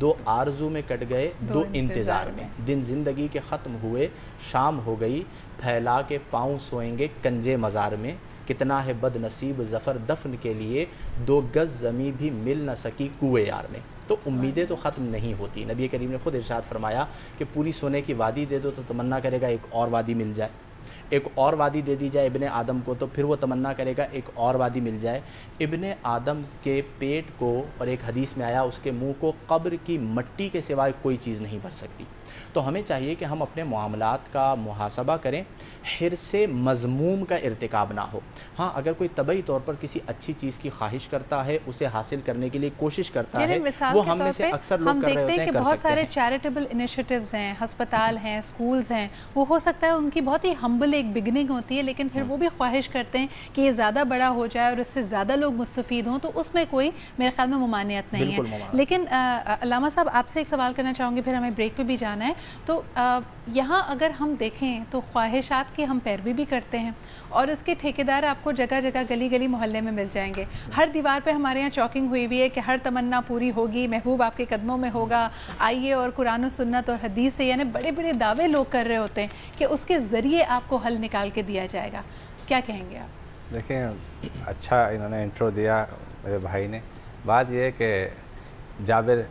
دو آرزو میں کٹ گئے دو انتظار میں، دن زندگی کے ختم ہوئے شام ہو گئی، پھیلا کے پاؤں سوئیں گے کنجے مزار میں، کتنا ہے بد نصیب ظفر دفن کے لیے، دو گز زمیں بھی مل نہ سکی کوئے یار میں۔ تو امیدیں تو ختم نہیں ہوتی، نبی کریم نے خود ارشاد فرمایا کہ پوری سونے کی وادی دے دو تو تمنا کرے گا ایک اور وادی مل جائے، ایک اور وادی دے دی جائے ابن آدم کو تو پھر وہ تمنا کرے گا ایک اور وادی مل جائے۔ ابن آدم کے پیٹ کو، اور ایک حدیث میں آیا اس کے منہ کو قبر کی مٹی کے سوائے کوئی چیز نہیں بھر سکتی۔ تو ہمیں چاہیے کہ ہم اپنے معاملات کا محاسبہ کریں، حرص مذموم کا ارتکاب نہ ہو۔ ہاں اگر کوئی طبعی طور پر کسی اچھی چیز کی خواہش کرتا ہے، اسے حاصل کرنے کے لیے کوشش کرتا ہے، وہ ہم میں سے اکثر لوگ کر رہے ہوتے ہیں، کر سکتے ہیں۔ بہت سارے چیریٹیبل انیشیٹیوز ہیں، ہسپتال ہیں، سکولز ہیں، وہ ہو سکتا ہے ان کی بہت ہی ہمبل ایک بگننگ ہوتی ہے، لیکن پھر وہ بھی خواہش کرتے ہیں کہ یہ زیادہ بڑا ہو جائے اور اس سے زیادہ لوگ مستفید ہوں، تو اس میں کوئی میرے خیال میں ممانعت نہیں ہے۔ لیکن علامہ صاحب آپ سے ایک سوال کرنا چاہوں گی، پھر ہمیں بریک پہ بھی جانا ہے۔ تو یہاں اگر ہم دیکھیں تو خواہشات کی ہم پیروی بھی کرتے ہیں، اور اس کے ٹھیکیدار آپ کو جگہ جگہ گلی گلی محلے میں مل جائیں گے۔ ہر دیوار پہ ہمارے یہاں چاکنگ ہوئی ہوئی ہے کہ ہر تمنا پوری ہوگی، محبوب آپ کے قدموں میں ہوگا، آئیے، اور قرآن و سنت اور حدیث سے، یعنی بڑے بڑے دعوے لوگ کر رہے ہوتے ہیں کہ اس کے ذریعے آپ کو حل نکال کے دیا جائے گا۔ کیا کہیں گے آپ؟ دیکھیں، اچھا انہوں نے انٹرو دیا میرے بھائی نے۔ بات یہ ہے کہ جابر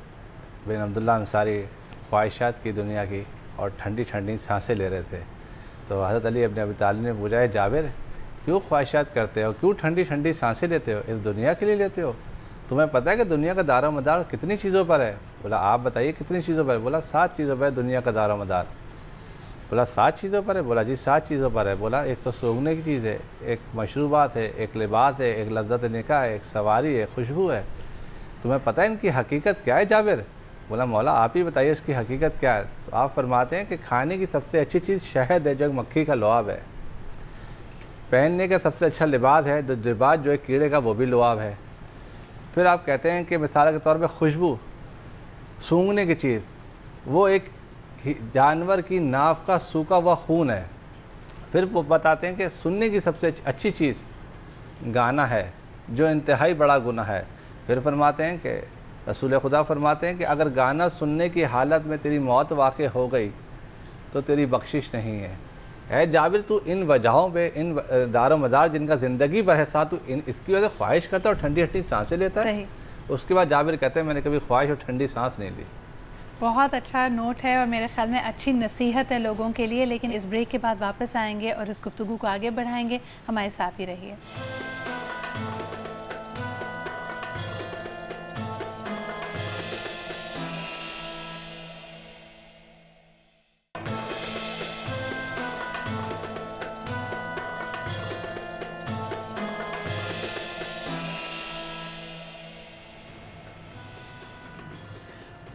بن عبداللہ انصاری خواہشات کی دنیا کی اور ٹھنڈی ٹھنڈی سانسیں لے رہے تھے، تو حضرت علی ابن ابی طالب نے پوچھا ہے جابر کیوں خواہشات کرتے ہو، کیوں ٹھنڈی ٹھنڈی سانسیں لیتے ہو، اس دنیا کے لیے لیتے ہو؟ تمہیں پتہ ہے کہ دنیا کا دار و مدار کتنی چیزوں پر ہے؟ بولا آپ بتائیے کتنی چیزوں پر ہے؟ بولا 7 چیزوں پر ہے دنیا کا دار و مدار۔ بولا 7 چیزوں پر ہے؟ بولا جی 7 چیزوں پر ہے۔ بولا ایک تو سونگنے کی چیز ہے، ایک مشروبات ہے، ایک لباس ہے، ایک لذت نکاح ہے، ایک سواری ہے، خوشبو ہے۔ تمہیں پتہ ہے ان کی حقیقت کیا ہے جابر؟ بولا مولا آپ ہی بتائیے اس کی حقیقت کیا ہے؟ تو آپ فرماتے ہیں کہ کھانے کی سب سے اچھی چیز شہد ہے جو مکھی کا لعاب ہے، پہننے کا سب سے اچھا لباس ہے، لباس جو ہے کیڑے کا وہ بھی لعاب ہے۔ پھر آپ کہتے ہیں کہ مثال کے طور پہ خوشبو، سونگنے کی چیز، وہ ایک جانور کی ناف کا سوکھا ہوا خون ہے۔ پھر وہ بتاتے ہیں کہ سننے کی سب سے اچھی چیز گانا ہے جو انتہائی بڑا گناہ ہے۔ پھر فرماتے ہیں کہ رسول خدا فرماتے ہیں کہ اگر گانا سننے کی حالت میں تیری موت واقع ہو گئی تو تیری بخشش نہیں ہے۔ اے جابر تو ان وجہوں پہ، ان دار و مدار جن کا زندگی پر ہے ساتھ، تو اس کی وجہ سے خواہش کرتا ہے اور ٹھنڈی ٹھنڈی سانسیں لیتا ہے۔ اس کے بعد جابر کہتے ہیں میں نے کبھی خواہش اور ٹھنڈی سانس نہیں لی۔ بہت اچھا نوٹ ہے اور میرے خیال میں اچھی نصیحت ہے لوگوں کے لیے، لیکن اس بریک کے بعد واپس آئیں گے اور اس گفتگو کو آگے بڑھائیں گے۔ ہمارے ساتھ ہی رہیے۔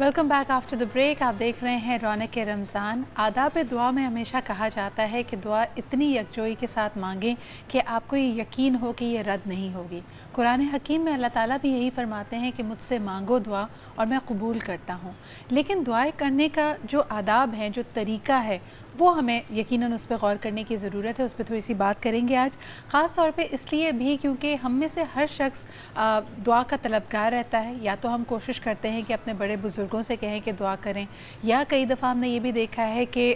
Welcome back after the break. آپ دیکھ رہے ہیں رونق رمضان۔ آداب دعا میں ہمیشہ کہا جاتا ہے کہ دعا اتنی یکجوئی کے ساتھ مانگیں کہ آپ کو یہ یقین ہو کہ یہ رد نہیں ہوگی۔ قرآن حکیم میں اللہ تعالیٰ بھی یہی فرماتے ہیں کہ مجھ سے مانگو دعا اور میں قبول کرتا ہوں۔ لیکن دعائیں کرنے کا جو آداب ہے، جو طریقہ ہے، وہ ہمیں یقیناً اس پہ غور کرنے کی ضرورت ہے۔ اس پہ تھوڑی سی بات کریں گے آج، خاص طور پہ اس لیے بھی کیونکہ ہم میں سے ہر شخص دعا کا طلبگار رہتا ہے۔ یا تو ہم کوشش کرتے ہیں کہ اپنے بڑے بزرگوں سے کہیں کہ دعا کریں، یا کئی دفعہ ہم نے یہ بھی دیکھا ہے کہ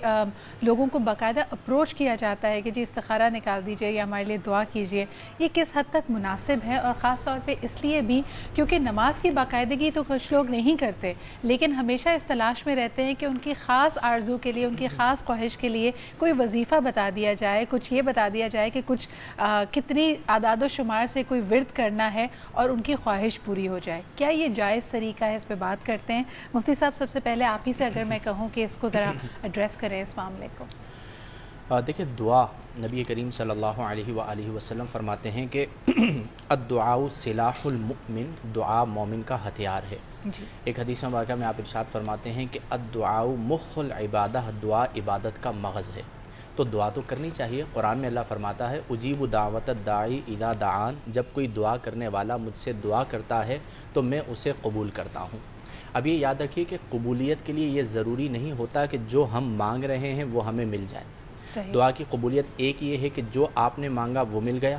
لوگوں کو باقاعدہ اپروچ کیا جاتا ہے کہ جی استخارہ نکال دیجئے یا ہمارے لیے دعا کیجئے۔ یہ کس حد تک مناسب ہے؟ اور خاص طور پہ اس لیے بھی کیونکہ نماز کی باقاعدگی تو کچھ لوگ نہیں کرتے، لیکن ہمیشہ اس تلاش میں رہتے ہیں کہ ان کی خاص آرزو کے لیے، ان کی خاص خواہش کے لیے کوئی وظیفہ بتا دیا جائے، کچھ یہ بتا دیا جائے کہ کچھ کتنی اعداد و شمار سے کوئی ورد کرنا ہے اور ان کی خواہش پوری ہو جائے۔ کیا یہ جائز طریقہ ہے؟ اس پہ بات کرتے ہیں۔ مفتی صاحب سب سے پہلے آپ ہی سے اگر میں کہوں کہ اس کو ذرا ایڈریس کریں اس معاملے کو۔ دیکھیں، دعا نبی کریم صلی اللہ علیہ وآلہ وسلم فرماتے ہیں کہ الدعاء سلاح المؤمن، دعا مومن کا ہتھیار ہے۔ ایک حدیث مبارکہ میں آپ ارشاد فرماتے ہیں کہ الدعاء مخ العبادہ، دعا عبادت کا مغز ہے۔ تو دعا تو کرنی چاہیے۔ قرآن میں اللہ فرماتا ہے اجیب دعوت الداعی اذا دعان، جب کوئی دعا کرنے والا مجھ سے دعا کرتا ہے تو میں اسے قبول کرتا ہوں۔ اب یہ یاد رکھیے کہ قبولیت کے لیے یہ ضروری نہیں ہوتا کہ جو ہم مانگ رہے ہیں وہ ہمیں مل جائے۔ دعا کی قبولیت ایک یہ ہے کہ جو آپ نے مانگا وہ مل گیا،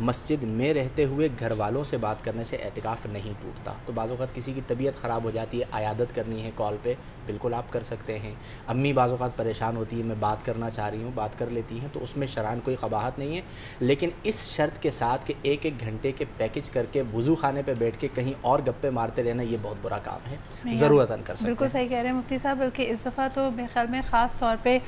مسجد میں رہتے ہوئے گھر والوں سے بات کرنے سے اعتکاف نہیں ٹوٹتا. تو بعض اوقات کسی کی طبیعت خراب ہو جاتی ہے, عیادت کرنی ہے کال پہ, بالکل آپ کر سکتے ہیں. امی بعض اوقات پریشان ہوتی ہے, میں بات کرنا چاہ رہی ہوں, بات کر لیتی ہیں, تو اس میں شرعاً کوئی قباحت نہیں ہے. لیکن اس شرط کے ساتھ کہ ایک ایک گھنٹے کے پیکج کر کے وضو خانے پہ بیٹھ کے کہیں اور گپے مارتے رہنا, یہ بہت برا کام ہے, ضرورتاً کر سکتے ہیں. بالکل صحیح کہہ رہے ہیں مفتی صاحب. بلکہ اس دفعہ تو میرے خیال میں خاص طور پہ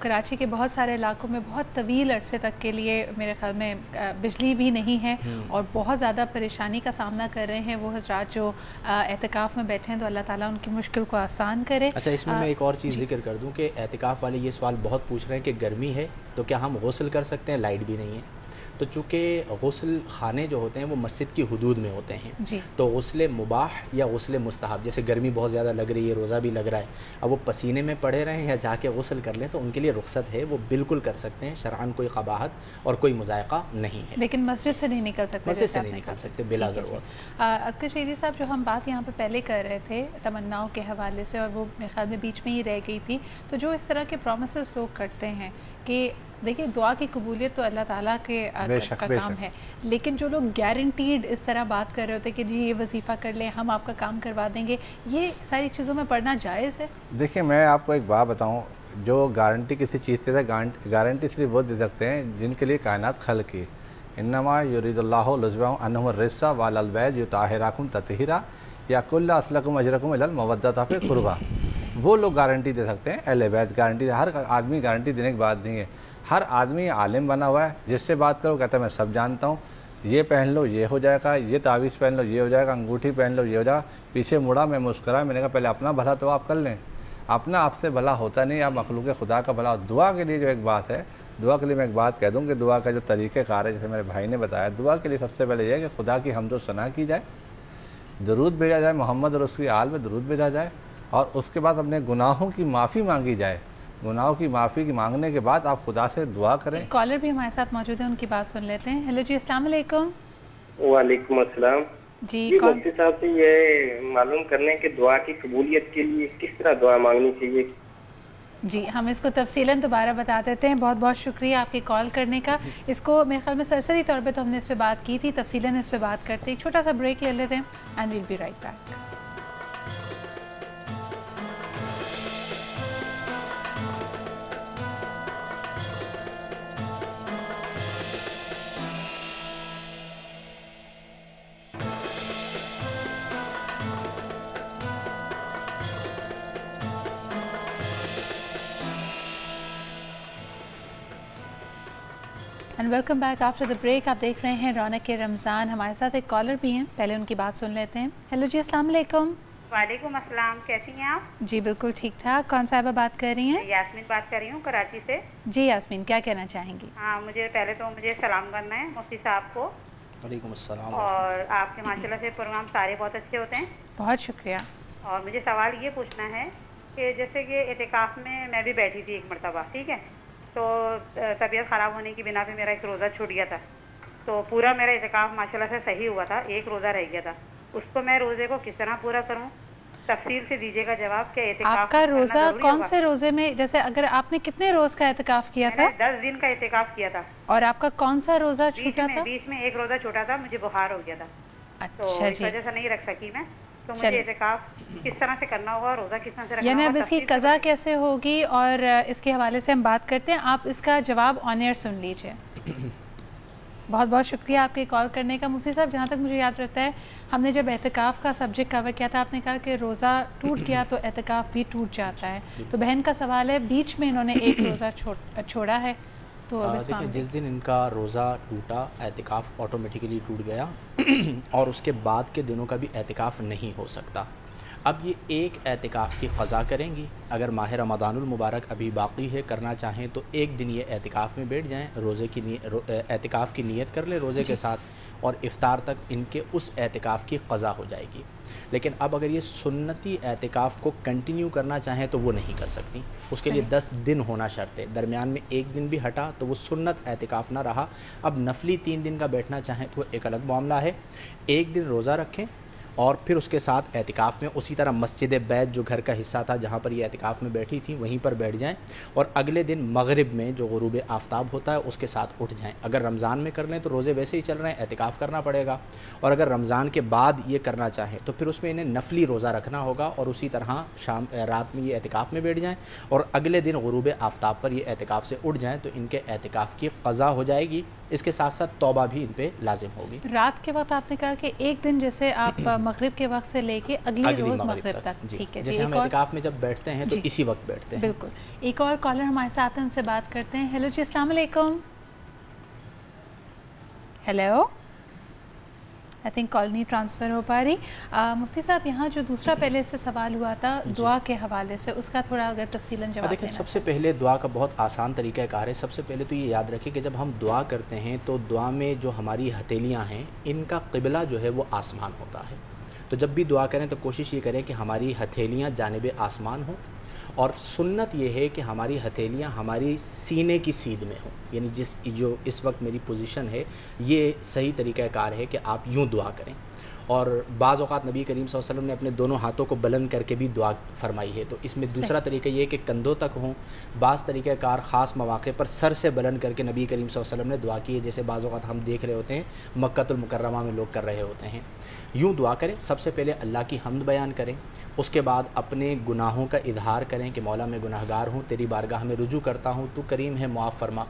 کراچی کے بہت سارے علاقوں میں بہت طویل عرصے تک کے لیے میرے خیال میں بجلی بھی نہیں ہے اور بہت زیادہ پریشانی کا سامنا کر رہے ہیں وہ حضرات جو اعتکاف میں بیٹھے ہیں. تو اللہ تعالیٰ ان کی مشکل کو آسان کرے. اچھا, اس میں ایک اور چیز ذکر کر دوں کہ اعتکاف والے یہ سوال بہت پوچھ رہے ہیں کہ گرمی ہے تو کیا ہم غسل کر سکتے ہیں, لائٹ بھی نہیں ہے. تو چونکہ غسل خانے جو ہوتے ہیں وہ مسجد کی حدود میں ہوتے ہیں, تو غسل مباح یا غسل مستحب, جیسے گرمی بہت زیادہ لگ رہی ہے, روزہ بھی لگ رہا ہے, اب وہ پسینے میں پڑے رہیں یا جا کے غسل کر لیں, تو ان کے لیے رخصت ہے, وہ بالکل کر سکتے ہیں. شرعاً کوئی قباحت اور کوئی مذائقہ نہیں ہے. لیکن مسجد سے نہیں نکل سکتے, مسجد سے نہیں نکل سکتے بلا ضرورت. اذکر شہیدی صاحب, جو ہم بات یہاں پہ پہلے کر رہے تھے تمناؤں کے حوالے سے, اور وہ میرے خیال میں بیچ میں ہی رہ گئی تھی, تو جو اس طرح کے پرومسز لوگ کرتے ہیں کہ دیکھیے دعا کی قبولیت تو اللہ تعالیٰ کے کا کام ہے, لیکن جو لوگ گارنٹیڈ اس طرح بات کر رہے ہوتے کہ جی یہ وظیفہ کر لیں, ہم آپ کا کام کروا دیں گے, یہ ساری چیزوں میں پڑھنا جائز ہے؟ دیکھیں میں آپ کو ایک بات بتاؤں, جو گارنٹی کسی چیز سے گارنٹی صرف وہ دے سکتے ہیں جن کے لیے کائنات خلق کی. انما یرید اللہ لزبہم انہم الرجس وعلی البیت یطہرکم تطہیرا یقول اسلکم اجرکم الی المودۃ فی القربہ. وہ لوگ گارنٹی دے سکتے ہیں, اہل بیت گارنٹی. ہر آدمی گارنٹی دینے کی بات نہیں ہے. ہر آدمی عالم بنا ہوا ہے, جس سے بات کرو کہتا ہے میں سب جانتا ہوں, یہ پہن لو یہ ہو جائے گا, یہ تعویذ پہن لو یہ ہو جائے گا, انگوٹھی پہن لو یہ ہو جائے گا. پیچھے مڑا, میں مسکرا, میں نے کہا پہلے اپنا بھلا تو آپ کر لیں. اپنا آپ سے بھلا ہوتا نہیں, آپ مخلوق خدا کا بھلا. دعا کے لیے جو ایک بات ہے, دعا کے لیے میں ایک بات کہہ دوں کہ دعا کا جو طریقہ کار ہے, جیسے میرے بھائی نے بتایا, دعا کے لیے سب سے پہلے یہ ہے کہ خدا کی حمد و ثنا کی جائے, درود بھیجا جائے, محمد اور اس کی آل میں درود بھیجا جائے, اور اس کے بعد اپنے گناہوں کی معافی مانگی جائے. گناہوں کی معافی کی مانگنے کے بعد آپ خدا سے دعا کریں. کالر بھی ہمارے ساتھ موجود ہیں, ان کی بات سن لیتے ہیں. ہیلو جی, السلام علیکم. وعلیکم السلام. جی مفتی صاحب سے یہ معلوم کرنے کہ دعا کی قبولیت کے لیے کس طرح دعا مانگنی چاہیے. جی ہم اس کو تفصیلاً دوبارہ بتا دیتے ہیں. بہت بہت شکریہ آپ کی کال کرنے کا. اس کو میرے خیال میں سرسری طور پہ تو ہم نے اس پہ بات کی تھی, تفصیلاً اس پہ بات کرتے. ایک چھوٹا سا بریک لے لیتے ہیں and we'll be right back. And welcome back after the break. آپ دیکھ رہے ہیں رونق رمضان. ہمارے ساتھ ایک کالر بھی ہیں, پہلے ان کی بات سن لیتے ہیں. ہیلو جی, السلام علیکم. وعلیکم السلام, کیسی ہیں آپ؟ جی بالکل ٹھیک ٹھاک. کون صاحبہ بات کر رہی ہیں؟ یاسمین بات کر رہی ہوں کراچی سے. جی یاسمین, کیا کہنا چاہیں گی؟ ہاں, پہلے تو مجھے سلام کرنا ہے مفتی صاحب کو. وعلیکم السلام. اور آپ کے ماشاءاللہ سے پروگرام سارے بہت اچھے ہوتے ہیں. بہت شکریہ. اور مجھے سوال یہ پوچھنا ہے کہ جیسے کہ اعتکاف میں بھی بیٹھی تھی ایک مرتبہ, ٹھیک ہے, تو طبیعت خراب ہونے کی بنا پہ میرا ایک روزہ چھوٹ گیا تھا. تو پورا میرا اعتکاف ماشاءاللہ سے صحیح ہوا تھا, ایک روزہ رہ گیا تھا. اس کو میں روزے کو کس طرح پورا کروں, تفصیل سے دیجیے گا جواب. کہ اعتکاف آپ کا روزہ کون سے روزے میں, جیسے اگر آپ نے کتنے روز کا اعتکاف کیا تھا؟ 10 دن کا اعتکاف کیا تھا. اور آپ کا کون سا روزہ چھوٹا تھا؟ بیچ میں ایک روزہ چھوٹا تھا, مجھے بخار ہو گیا تھا. تو اس وجہ سے نہیں رکھ سکی میں. تو مجھے اعتکاف کس طرح سے کرنا ہوگا, روزہ کس طرح سے رکھنا ہوگا, یعنی اب اس کی قضا کیسے ہوگی, اور اس کے حوالے سے ہم بات کرتے ہیں. آپ اس کا جواب آن ایئر سن لیجئے. بہت بہت شکریہ آپ کے کال کرنے کا. مفتی صاحب, جہاں تک مجھے یاد رہتا ہے, ہم نے جب اعتکاف کا سبجیکٹ کور کیا تھا, آپ نے کہا کہ روزہ ٹوٹ گیا تو اعتکاف بھی ٹوٹ جاتا ہے. تو بہن کا سوال ہے, بیچ میں انہوں نے ایک روزہ چھوڑا ہے, تو دیکھیں جس دن ان کا روزہ ٹوٹا, اعتکاف آٹومیٹیکلی ٹوٹ گیا, اور اس کے بعد کے دنوں کا بھی اعتکاف نہیں ہو سکتا. اب یہ ایک اعتکاف کی قضا کریں گی. اگر ماہ رمضان المبارک ابھی باقی ہے, کرنا چاہیں تو ایک دن یہ اعتکاف میں بیٹھ جائیں, روزے کی اعتکاف کی نیت کر لیں روزے کے ساتھ, اور افطار تک ان کے اس اعتکاف کی قضا ہو جائے گی. لیکن اب اگر یہ سنتی اعتکاف کو کنٹینیو کرنا چاہیں تو وہ نہیں کر سکتی. اس کے لیے 10 دن ہونا شرط ہے. درمیان میں ایک دن بھی ہٹا تو وہ سنت اعتکاف نہ رہا. اب نفلی 3 دن کا بیٹھنا چاہیں تو ایک الگ معاملہ ہے. ایک دن روزہ رکھیں اور پھر اس کے ساتھ اعتکاف میں اسی طرح مسجد بیت جو گھر کا حصہ تھا جہاں پر یہ اعتکاف میں بیٹھی تھیں وہیں پر بیٹھ جائیں، اور اگلے دن مغرب میں جو غروب آفتاب ہوتا ہے اس کے ساتھ اٹھ جائیں۔ اگر رمضان میں کر لیں تو روزے ویسے ہی چل رہے ہیں، اعتکاف کرنا پڑے گا، اور اگر رمضان کے بعد یہ کرنا چاہیں تو پھر اس میں انہیں نفلی روزہ رکھنا ہوگا، اور اسی طرح رات میں یہ اعتکاف میں بیٹھ جائیں اور اگلے دن غروب آفتاب پر یہ اعتکاف سے اٹھ جائیں تو ان کے اعتکاف کی قضا ہو جائے گی، اس کے ساتھ ساتھ توبہ بھی ان پہ لازم ہوگی۔ رات کے وقت آپ نے کہا کہ ایک دن جیسے آپ مغرب کے وقت سے لے کے اگلے روز مغرب تک، ٹھیک ہے، جیسے ہم اعتکاف میں جب بیٹھتے ہیں تو اسی وقت بیٹھتے ہیں۔ بالکل۔ ایک اور کالر ہمارے ساتھ ہیں، ان سے بات کرتے ہیں۔ ہیلو جی، السلام علیکم۔ ہیلو، آئی تھنک کال نہیں ٹرانسفر ہو پا رہی۔ مفتی صاحب، یہاں جو دوسرا پہلے سے سوال ہوا تھا دعا کے حوالے سے، اس کا تھوڑا اگر تفصیلاً جواب دیکھیں، سب سے پہلے دعا کا بہت آسان طریقہ کار ہے۔ سب سے پہلے تو یہ یاد رکھیں کہ جب ہم دعا کرتے ہیں تو دعا میں جو ہماری ہتھیلیاں ہیں ان کا قبلہ جو ہے وہ آسمان ہوتا ہے، تو جب بھی دعا کریں تو کوشش یہ کریں کہ ہماری ہتھیلیاں جانب آسمان ہوں، اور سنت یہ ہے کہ ہماری ہتھیلیاں ہماری سینے کی سیدھ میں ہوں، یعنی جو اس وقت میری پوزیشن ہے یہ صحیح طریقہ کار ہے کہ آپ یوں دعا کریں۔ اور بعض اوقات نبی کریم صلی اللہ علیہ وسلم نے اپنے دونوں ہاتھوں کو بلند کر کے بھی دعا فرمائی ہے، تو اس میں دوسرا طریقہ یہ ہے کہ کندھوں تک ہوں۔ بعض طریقہ کار خاص مواقع پر سر سے بلند کر کے نبی کریم صلی اللہ علیہ وسلم نے دعا کی ہے، جیسے بعض اوقات ہم دیکھ رہے ہوتے ہیں مکۃ المکرمہ میں لوگ کر رہے ہوتے ہیں۔ یوں دعا کریں، سب سے پہلے اللہ کی حمد بیان کریں، اس کے بعد اپنے گناہوں کا اظہار کریں کہ مولا میں گناہ گار ہوں، تیری بارگاہ میں رجوع کرتا ہوں، تو کریم ہے معاف فرما،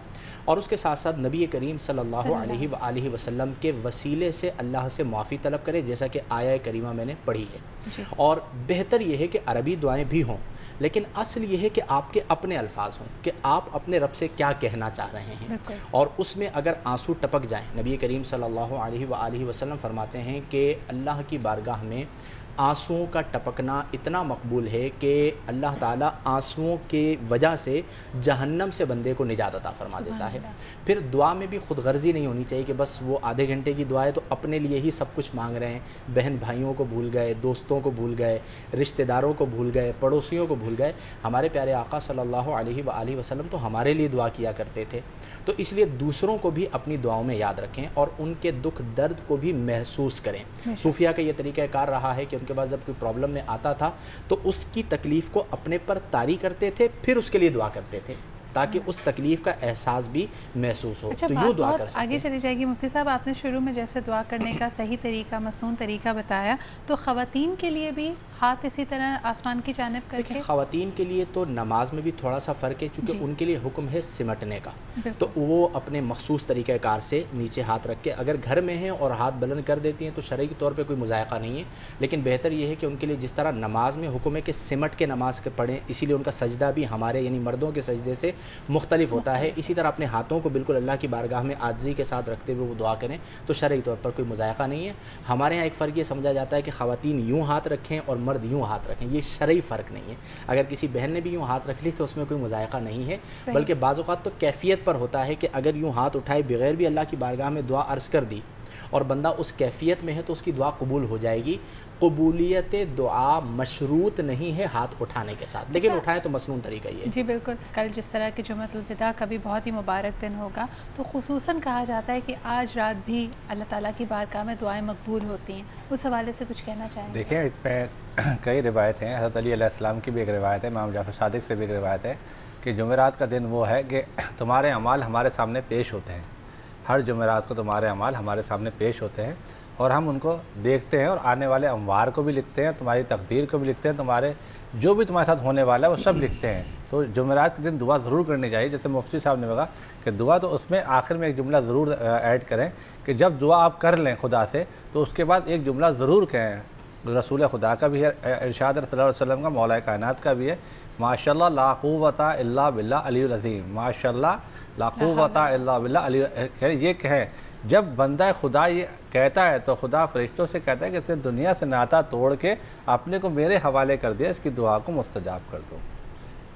اور اس کے ساتھ ساتھ نبی کریم صلی اللہ علیہ وآلہ وسلم کے وسیلے سے اللہ سے معافی طلب کریں، جیسا کہ آیہ کریمہ میں نے پڑھی ہے۔ اور بہتر یہ ہے کہ عربی دعائیں بھی ہوں، لیکن اصل یہ ہے کہ آپ کے اپنے الفاظ ہوں کہ آپ اپنے رب سے کیا کہنا چاہ رہے ہیں، اور اس میں اگر آنسو ٹپک جائیں، نبی کریم صلی اللہ علیہ وآلہ وسلم فرماتے ہیں کہ اللہ کی بارگاہ میں آنسوؤں کا ٹپکنا اتنا مقبول ہے کہ اللہ تعالیٰ آنسوؤں کی وجہ سے جہنم سے بندے کو نجات عطا فرما دیتا ہے۔ پھر دعا میں بھی خود غرضی نہیں ہونی چاہیے کہ بس وہ آدھے گھنٹے کی دعا ہے تو اپنے لیے ہی سب کچھ مانگ رہے ہیں، بہن بھائیوں کو بھول گئے، دوستوں کو بھول گئے، رشتہ داروں کو بھول گئے، پڑوسیوں کو بھول گئے۔ ہمارے پیارے آقا صلی اللہ علیہ وآلہ وسلم تو ہمارے لیے دعا کیا کرتے تھے، تو اس لیے دوسروں کو بھی اپنی دعاؤں میں یاد رکھیں اور ان کے دکھ درد کو بھی محسوس کریں۔ صوفیہ کا یہ طریقہ کار رہا ہے کہ ان کے پاس جب کوئی پرابلم میں آتا تھا تو اس کی تکلیف کو اپنے پر طاری کرتے تھے، پھر اس کے لیے دعا کرتے تھے تاکہ اس تکلیف کا احساس بھی محسوس ہو۔ تو یوں دعا کر سکتے ہیں۔ آگے چلی جائے گی مفتی صاحب، آپ نے شروع میں جیسے دعا کرنے کا صحیح طریقہ، مسنون طریقہ بتایا، تو خواتین کے لیے بھی ہاتھ اسی طرح آسمان کی جانب کر کے؟ خواتین کے لیے تو نماز میں بھی تھوڑا سا فرق ہے، چونکہ ان کے لیے حکم ہے سمٹنے کا، تو وہ اپنے مخصوص طریقہ کار سے نیچے ہاتھ رکھ کے، اگر گھر میں ہیں اور ہاتھ بلند کر دیتی ہیں تو شرعی طور پہ کوئی مذائقہ نہیں ہے، لیکن بہتر یہ ہے کہ ان کے لیے جس طرح نماز میں حکم ہے کہ سمٹ کے نماز کے پڑھیں، اسی لیے ان کا سجدہ بھی ہمارے یعنی مردوں کے سجدے سے مختلف ہوتا ہے، اسی طرح اپنے ہاتھوں کو بالکل اللہ کی بارگاہ میں عاجزی کے ساتھ رکھتے ہوئے وہ دعا کریں تو شرعی طور پر کوئی مذائقہ نہیں ہے۔ ہمارے یہاں ایک فرق یہ سمجھا جاتا ہے کہ خواتین یوں ہاتھ رکھیں اور مرد یوں ہاتھ رکھیں، یہ شرعی فرق نہیں ہے۔ اگر کسی بہن نے بھی یوں ہاتھ رکھ لی تو اس میں کوئی مذائقہ نہیں ہے، بلکہ بعض اوقات تو کیفیت پر ہوتا ہے کہ اگر یوں ہاتھ اٹھائے بغیر بھی اللہ کی بارگاہ میں دعا عرض کر دی اور بندہ اس کیفیت میں ہے تو اس کی دعا قبول ہو جائے گی۔ قبولیت دعا مشروط نہیں ہے ہاتھ اٹھانے کے ساتھ، لیکن اٹھائیں تو مسنون طریقہ یہ ہے۔ جی بالکل، کل جس طرح کہ جمعۃ الوداع کا بھی بہت ہی مبارک دن ہوگا، تو خصوصاً کہا جاتا ہے کہ آج رات بھی اللہ تعالیٰ کی بارگاہ میں دعائیں مقبول ہوتی ہیں، اس حوالے سے کچھ کہنا چاہیں گے؟ دیکھیں، اس پہ کئی روایت ہیں، حضرت علی علیہ السلام کی بھی ایک روایت ہے، امام جعفر صادق سے بھی ایک روایت ہے کہ جمعرات کا دن وہ ہے کہ تمہارے اعمال ہمارے سامنے پیش ہوتے ہیں، ہر جمعرات کو تمہارے اعمال ہمارے سامنے پیش ہوتے ہیں اور ہم ان کو دیکھتے ہیں اور آنے والے اموار کو بھی لکھتے ہیں، تمہاری تقدیر کو بھی لکھتے ہیں، تمہارے جو بھی تمہارے ساتھ ہونے والا ہے وہ سب لکھتے ہیں۔ تو جمعرات کے دن دعا ضرور کرنی چاہیے، جیسے مفتی صاحب نے کہا کہ دعا تو اس میں آخر میں ایک جملہ ضرور ایڈ کریں کہ جب دعا آپ کر لیں خدا سے تو اس کے بعد ایک جملہ ضرور کہیں، رسول خدا کا بھی ہے، ارشاد صلی اللہ علیہ وسلم کا، مولا کائنات کا بھی ہے، ماشاء اللہ لا قوت الا باللہ علی العظیم، ماشاء اللہ لا قوت الا باللہ علی، یہ کہیں جب بندہ خدا یہ کہتا ہے تو خدا فرشتوں سے کہتا ہے کہ اس نے دنیا سے ناتا توڑ کے اپنے کو میرے حوالے کر دیا، اس کی دعا کو مستجاب کر دو۔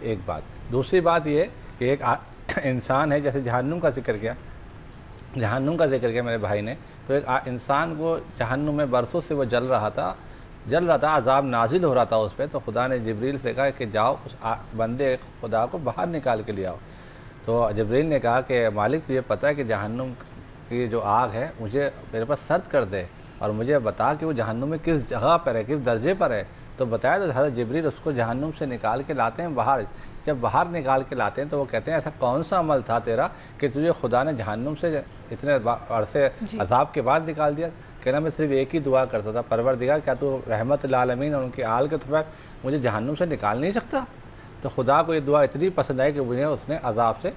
ایک بات، دوسری بات یہ کہ ایک انسان ہے، جیسے جہنم کا ذکر کیا میرے بھائی نے، تو ایک انسان کو جہنم میں برسوں سے وہ جل رہا تھا، عذاب نازل ہو رہا تھا اس پہ، تو خدا نے جبریل سے کہا کہ جاؤ اس بندے خدا کو باہر نکال کے لے آؤ۔ تو جبریل نے کہا کہ مالک تجھے پتہ ہے کہ جہنم کی جو آگ ہے مجھے میرے پاس سرد کر دے اور مجھے بتا کہ وہ جہنم میں کس جگہ پر ہے، کس درجے پر ہے. تو بتایا تو حضرت جبریل اس کو جہنم سے نکال کے لاتے ہیں باہر. جب باہر نکال کے لاتے ہیں تو وہ کہتے ہیں ایسا کون سا عمل تھا تیرا کہ تجھے خدا نے جہنم سے اتنے عرصے عذاب کے بعد نکال دیا؟ کہنا میں صرف ایک ہی دعا کرتا تھا، پروردگار کیا تو رحمت للعالمین اور ان کے آل کے طرف مجھے جہنم سے نکال نہیں سکتا؟ تو خدا کو یہ دعا اتنی پسند آئی کہ مجھے اس نے عذاب سے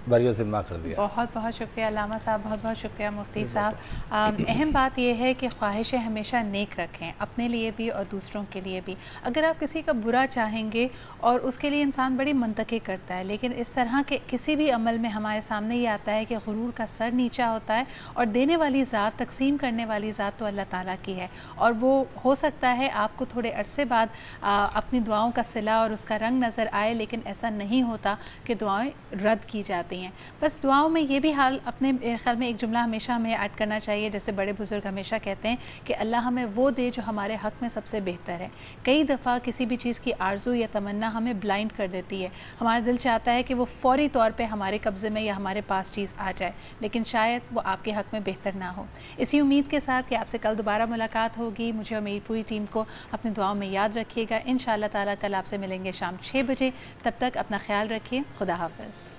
بری و ذمہ کر دیا. بہت بہت شکریہ علامہ صاحب، بہت بہت شکریہ مفتی صاحب. اہم بات یہ ہے کہ خواہشیں ہمیشہ نیک رکھیں، اپنے لیے بھی اور دوسروں کے لیے بھی. اگر آپ کسی کا برا چاہیں گے اور اس کے لیے انسان بڑی منطقی کرتا ہے، لیکن اس طرح کے کسی بھی عمل میں ہمارے سامنے یہ آتا ہے کہ غرور کا سر نیچا ہوتا ہے، اور دینے والی ذات، تقسیم کرنے والی ذات تو اللہ تعالیٰ کی ہے، اور وہ ہو سکتا ہے آپ کو تھوڑے عرصے بعد اپنی دعاؤں کا صلہ اور اس کا رنگ نظر آئے، لیکن ایسا نہیں ہوتا کہ دعائیں رد کی جاتی ہیں. بس دعاؤں میں یہ بھی حال اپنے خیال میں ایک جملہ ہمیشہ ہمیں ایڈ کرنا چاہیے، جیسے بڑے بزرگ ہمیشہ کہتے ہیں کہ اللہ ہمیں وہ دے جو ہمارے حق میں سب سے بہتر ہے. کئی دفعہ کسی بھی چیز کی آرزو یا تمنا ہمیں بلائنڈ کر دیتی ہے، ہمارا دل چاہتا ہے کہ وہ فوری طور پہ ہمارے قبضے میں یا ہمارے پاس چیز آ جائے، لیکن شاید وہ آپ کے حق میں بہتر نہ ہو. اسی امید کے ساتھ کہ آپ سے کل دوبارہ ملاقات ہوگی، مجھے اور میری پوری ٹیم کو اپنے دعاؤں میں یاد رکھیے گا. انشاءاللہ تعالیٰ کل آپ سے ملیں گے شام 6 بجے. تب تک اپنا خیال رکھیے. خدا حافظ.